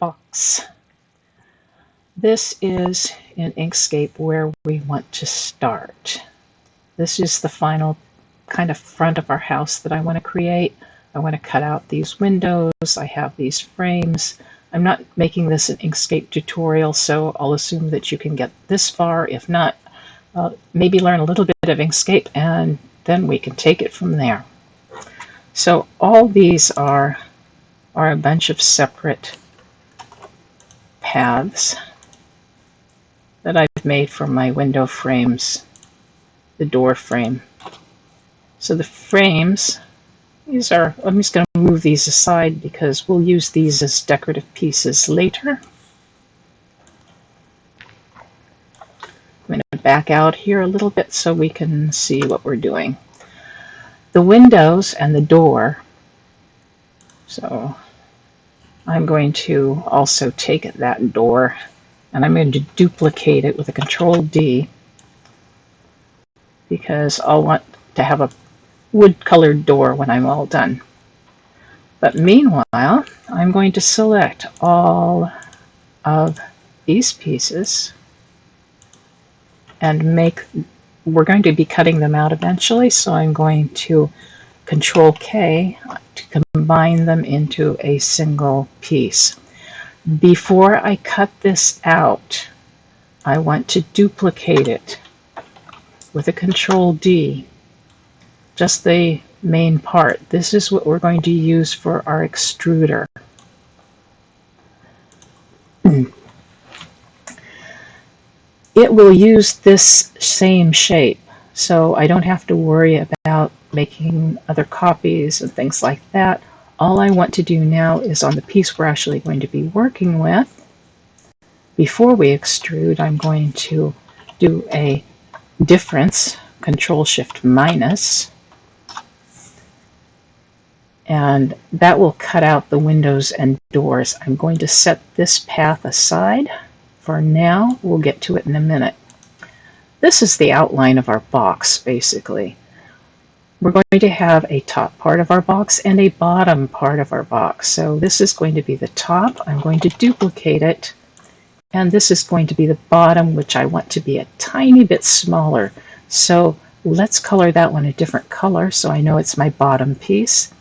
box. This is in Inkscape where we want to start. This is the final kind of front of our house that I want to create. I want to cut out these windows. I have these frames. I'm not making this an Inkscape tutorial, so I'll assume that you can get this far. If not, maybe learn a little bit of Inkscape and then we can take it from there. So all these are a bunch of separate paths that I've made for my window frames, the door frame. So the frames, these are, I'm just going to move these aside because we'll use these as decorative pieces later. I'm going to back out here a little bit so we can see what we're doing. The windows and the door, so I'm going to also take that door and I'm going to duplicate it with a Control-D because I'll want to have a wood-colored door when I'm all done. But meanwhile, I'm going to select all of these pieces and we're going to be cutting them out eventually, so I'm going to Control-K to combine them into a single piece. Before I cut this out, I want to duplicate it with a Control-D, just the main part. This is what we're going to use for our extruder. It will use this same shape, so I don't have to worry about making other copies and things like that. All I want to do now is on the piece we're actually going to be working with, before we extrude, I'm going to do a difference, Control-Shift-, and that will cut out the windows and doors. I'm going to set this path aside for now. We'll get to it in a minute. This is the outline of our box, basically. We're going to have a top part of our box and a bottom part of our box. So this is going to be the top. I'm going to duplicate it. And this is going to be the bottom, which I want to be a tiny bit smaller. So let's color that one a different color so I know it's my bottom piece.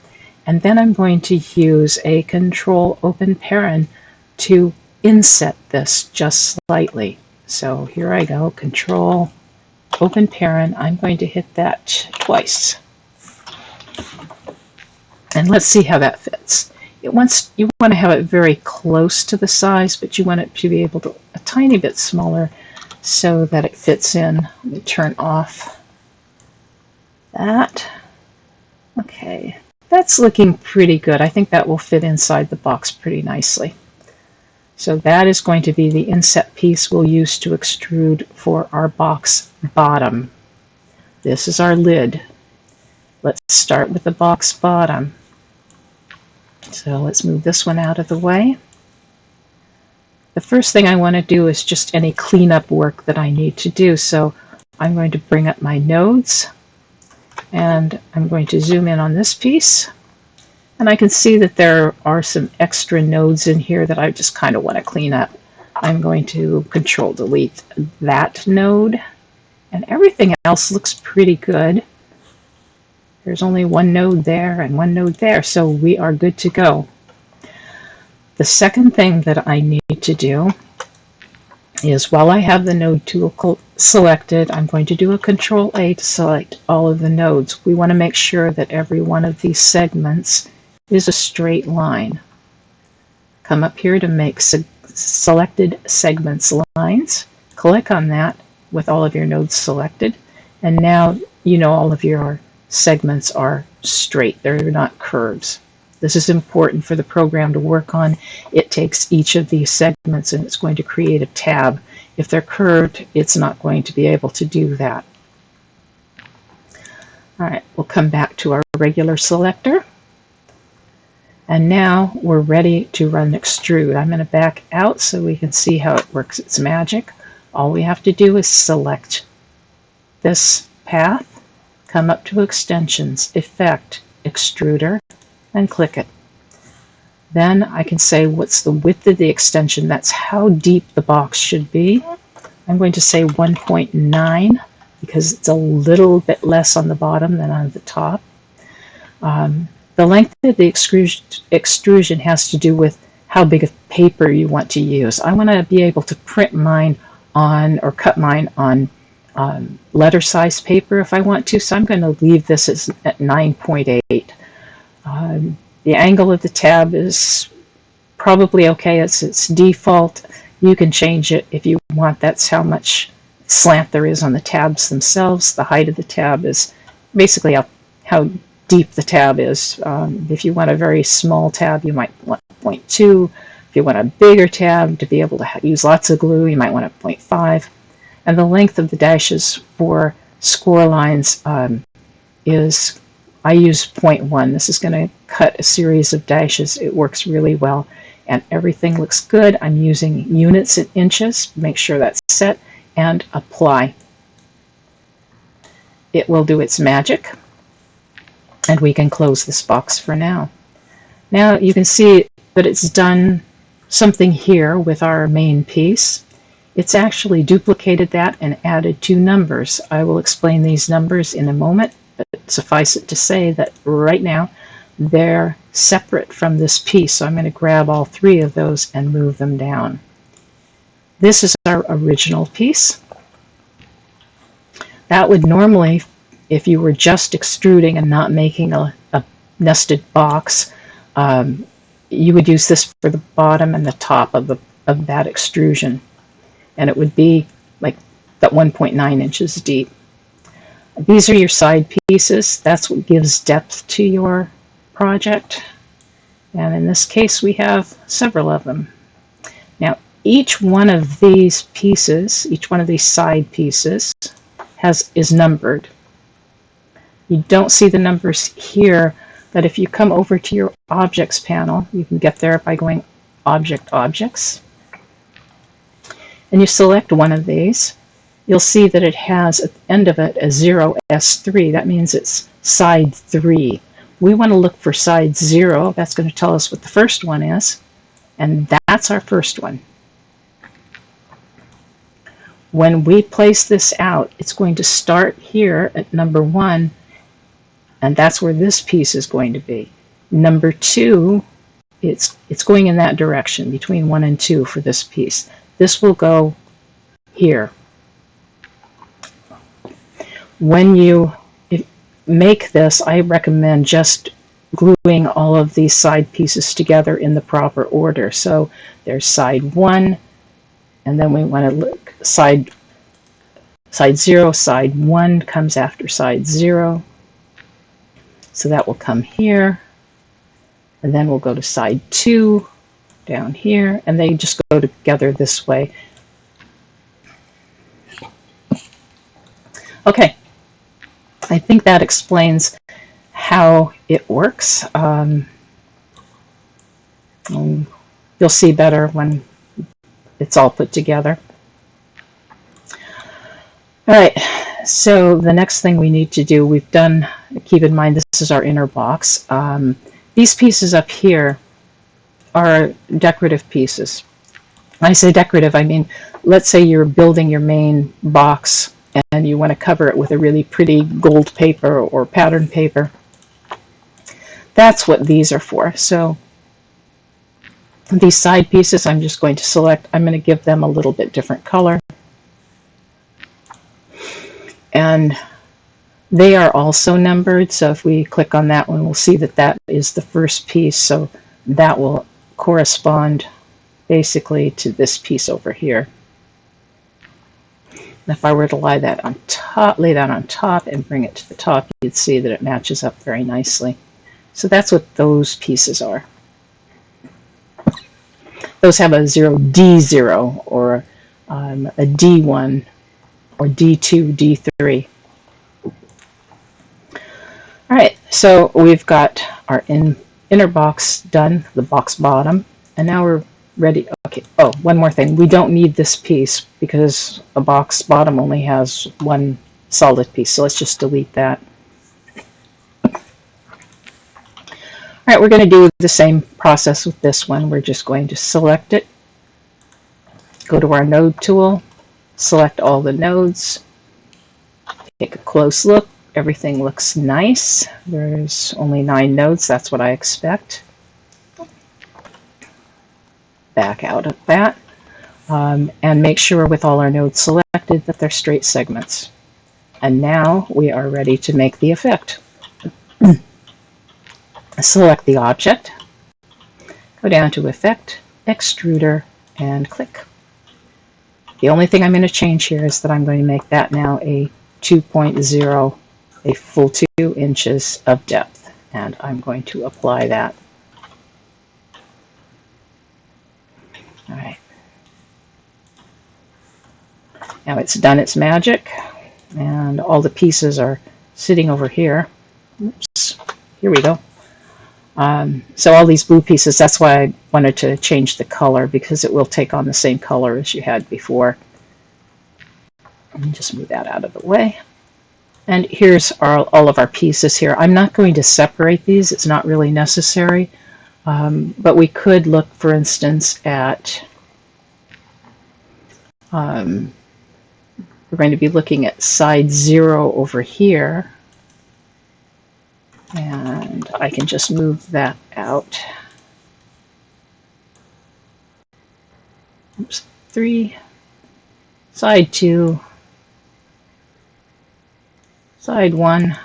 And then I'm going to use a Control-Open-Parent to inset this just slightly. So here I go, Control-Open-Parent. I'm going to hit that twice. And let's see how that fits. You want to have it very close to the size, but you want it to be able to a tiny bit smaller so that it fits in. Let me turn off that. Okay, that's looking pretty good. I think that will fit inside the box pretty nicely. So that is going to be the inset piece we'll use to extrude for our box bottom. This is our lid. Let's start with the box bottom. So let's move this one out of the way. The first thing I want to do is just any cleanup work that I need to do. So I'm going to bring up my nodes and I'm going to zoom in on this piece. And I can see that there are some extra nodes in here that I just kind of want to clean up. I'm going to Control-Delete that node. And everything else looks pretty good. There's only one node there and one node there, so we are good to go. The second thing that I need to do is, while I have the node tool selected, I'm going to do a Control-A to select all of the nodes. We want to make sure that every one of these segments is a straight line. Come up here to make selected segments lines. Click on that with all of your nodes selected, and now you know all of your segments are straight. They're not curves. This is important for the program to work on. It takes each of these segments and it's going to create a tab. If they're curved, it's not going to be able to do that. All right, we'll come back to our regular selector. And now we're ready to run extrude. I'm going to back out so we can see how it works its magic. All we have to do is select this path, come up to Extensions, Effect, Extruder, and click it. Then I can say what's the width of the extension. That's how deep the box should be. I'm going to say 1.9 because it's a little bit less on the bottom than on the top. The length of the extrusion has to do with how big of paper you want to use. I want to be able to print mine on, or cut mine on letter size paper if I want to, so I'm going to leave this at 9.8. The angle of the tab is probably okay. It's default. You can change it if you want. That's how much slant there is on the tabs themselves. The height of the tab is basically how deep the tab is. If you want a very small tab, you might want 0.2. If you want a bigger tab to be able to use lots of glue, you might want a 0.5. And the length of the dashes for score lines is, I use 0.1. This is going to cut a series of dashes. It works really well, and everything looks good. I'm using units in inches. Make sure that's set, and apply. It will do its magic, and we can close this box for now. Now you can see that it's done something here with our main piece. It's actually duplicated that and added 2 numbers. I will explain these numbers in a moment, but suffice it to say that right now they're separate from this piece. So I'm going to grab all 3 of those and move them down. This is our original piece. That would normally, if you were just extruding and not making a nested box, you would use this for the bottom and the top of that extrusion. And it would be like that 1.9 inches deep. These are your side pieces. That's what gives depth to your project. And in this case, we have several of them. Now, each one of these pieces, each one of these side pieces, is numbered. You don't see the numbers here, but if you come over to your Objects panel, you can get there by going Object, Objects, and you select one of these. You'll see that it has at the end of it a 0S3. That means it's side 3. We want to look for side 0. That's going to tell us what the first one is, and that's our first one. When we place this out, it's going to start here at number 1, and that's where this piece is going to be. Number 2, it's going in that direction, between 1 and 2 for this piece. This will go here. When you make this, I recommend just gluing all of these side pieces together in the proper order. So there's side 1, and then we want to look side 0. Side 1 comes after side 0. So that will come here, and then we'll go to side 2 down here, and they just go together this way. Okay, I think that explains how it works. You'll see better when it's all put together. All right, so the next thing we need to do, keep in mind this is our inner box. These pieces up here are decorative pieces. When I say decorative, I mean, let's say you're building your main box and you want to cover it with a really pretty gold paper or pattern paper. That's what these are for. So these side pieces, I'm just going to select, I'm going to give them a little bit different color. And they are also numbered, so if we click on that one, we'll see that that is the first piece, so that will correspond basically to this piece over here. And if I were to lay that on top and bring it to the top, you'd see that it matches up very nicely. So that's what those pieces are. Those have a D0 or a D1 or D2, D3. All right, so we've got our inner box done, the box bottom, and now we're ready. Okay, oh, one more thing. We don't need this piece because a box bottom only has one solid piece, so let's just delete that. right, we're going to do the same process with this one. We're just going to select it, go to our node tool, select all the nodes, take a close look. Everything looks nice. There's only 9 nodes. That's what I expect. Back out of that. And make sure with all our nodes selected that they're straight segments. And now we are ready to make the effect. Select the object, go down to Effect, Extruder, and click. The only thing I'm going to change here is that I'm going to make that now a 2.0, a full 2 inches of depth. And I'm going to apply that. All right. Now it's done its magic, and all the pieces are sitting over here. Oops, here we go. So all these blue pieces, that's why I wanted to change the color, because it will take on the same color as you had before. And just move that out of the way. And here's all of our pieces here. I'm not going to separate these. It's not really necessary. But we could look, for instance, at... we're going to be looking at side 0 over here. And I can just move that out. Oops, 3, side 2, side 1,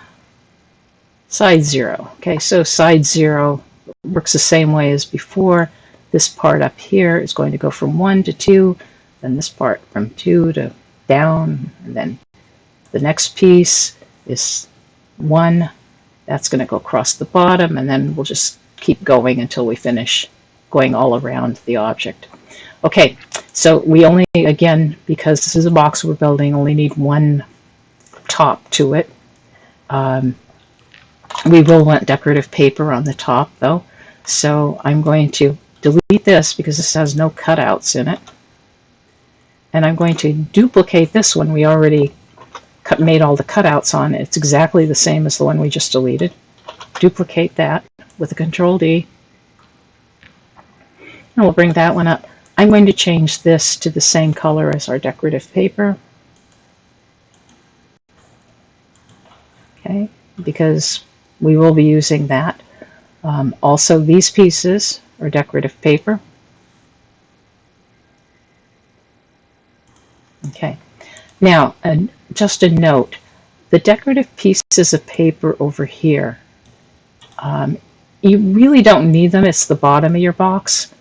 side 0. Okay, so side 0 works the same way as before. This part up here is going to go from 1 to 2, then this part from 2 to down, and then the next piece is 1. That's going to go across the bottom, and then we'll just keep going until we finish going all around the object. Okay, so we only, again, because this is a box we're building, only need one top to it. We will want decorative paper on the top, though, so I'm going to delete this because this has no cutouts in it. And I'm going to duplicate this one. We already made all the cutouts on. It's exactly the same as the one we just deleted. Duplicate that with a Control-D. And we'll bring that one up. I'm going to change this to the same color as our decorative paper. Okay, because we will be using that. Also, these pieces are decorative paper. Okay, now just a note, the decorative pieces of paper over here, you really don't need them. It's the bottom of your box.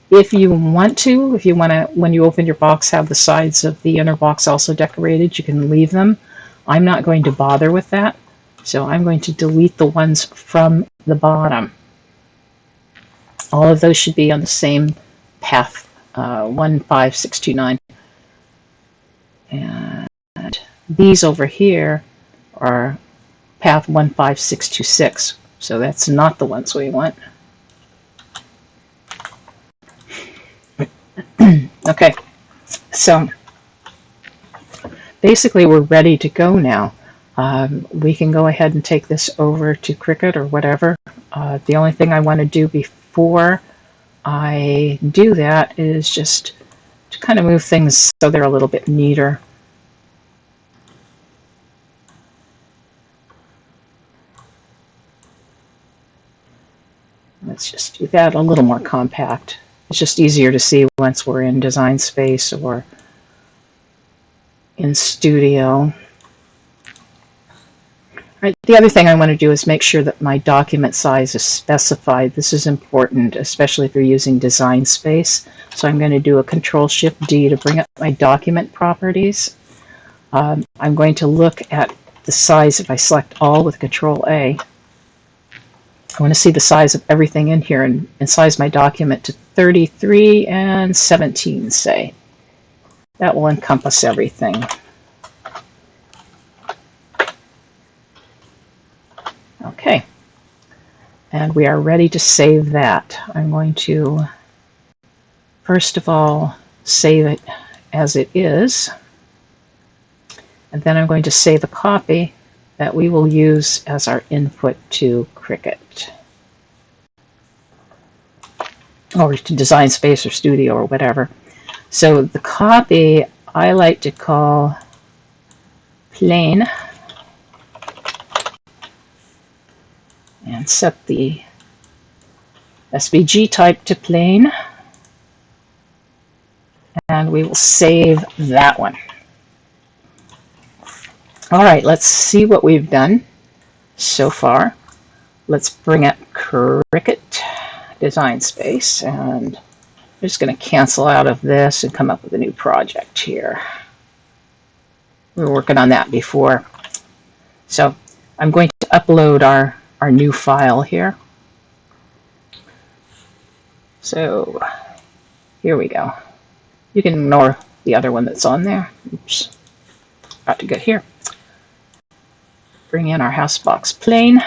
If you want to, when you open your box, have the sides of the inner box also decorated, you can leave them. I'm not going to bother with that, so I'm going to delete the ones from the bottom. All of those should be on the same path, 15629. And these over here are path 15626, so that's not the ones we want. Okay, so basically we're ready to go now. We can go ahead and take this over to Cricut or whatever. The only thing I want to do before I do that is just to kind of move things so they're a little bit neater. Let's just do that a little more compact. It's just easier to see once we're in Design Space or in Studio. Right, the other thing I want to do is make sure that my document size is specified. This is important, especially if you're using Design Space. So I'm going to do a Control-Shift-D to bring up my document properties. I'm going to look at the size if I select all with Control-A. I want to see the size of everything in here and size my document to 33 and 17, say. That will encompass everything. Okay, and we are ready to save that. I'm going to, first of all, save it as it is, and then I'm going to save a copy that we will use as our input to Cricut. or to Design Space or Studio or whatever. So the copy I like to call plain and set the SVG type to plain, and we will save that one. All right, let's see what we've done so far. Let's bring up Cricut Design Space, and I'm just going to cancel out of this and come up with a new project here. We were working on that before. So I'm going to upload our new file here. So here we go. You can ignore the other one that's on there. Oops, got to go here. Bring in our house box plane.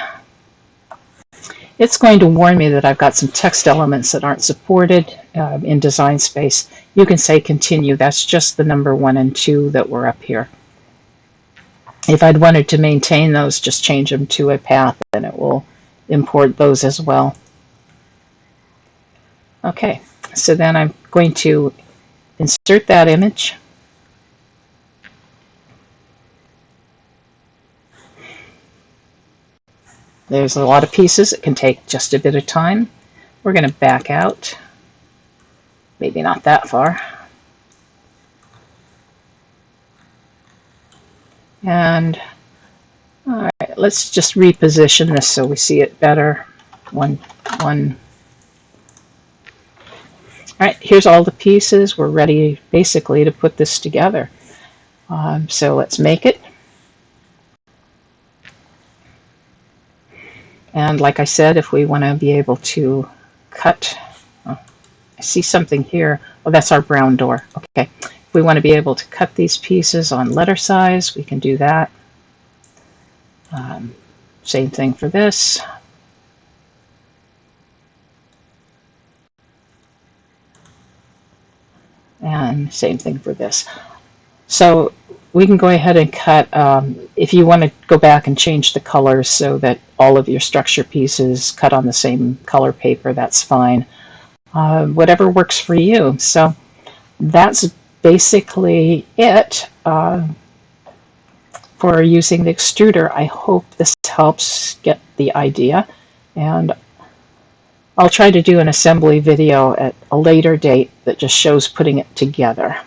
It's going to warn me that I've got some text elements that aren't supported in Design Space. You can say continue. That's just the number 1 and 2 that were up here. If I'd wanted to maintain those, just change them to a path and it will import those as well. Okay, so then I'm going to insert that image. There's a lot of pieces. It can take just a bit of time. We're going to back out. Maybe not that far. And all right, let's just reposition this so we see it better. One. All right, here's all the pieces. We're ready basically to put this together. So let's make it. And like I said, if we want to be able to cut, I see something here. Oh, that's our brown door. Okay. If we want to be able to cut these pieces on letter size, we can do that. Same thing for this. And same thing for this. So we can go ahead and cut, if you want to go back and change the colors so that all of your structure pieces cut on the same color paper, that's fine. Whatever works for you. So that's basically it for using the extruder. I hope this helps get the idea, and I'll try to do an assembly video at a later date that just shows putting it together.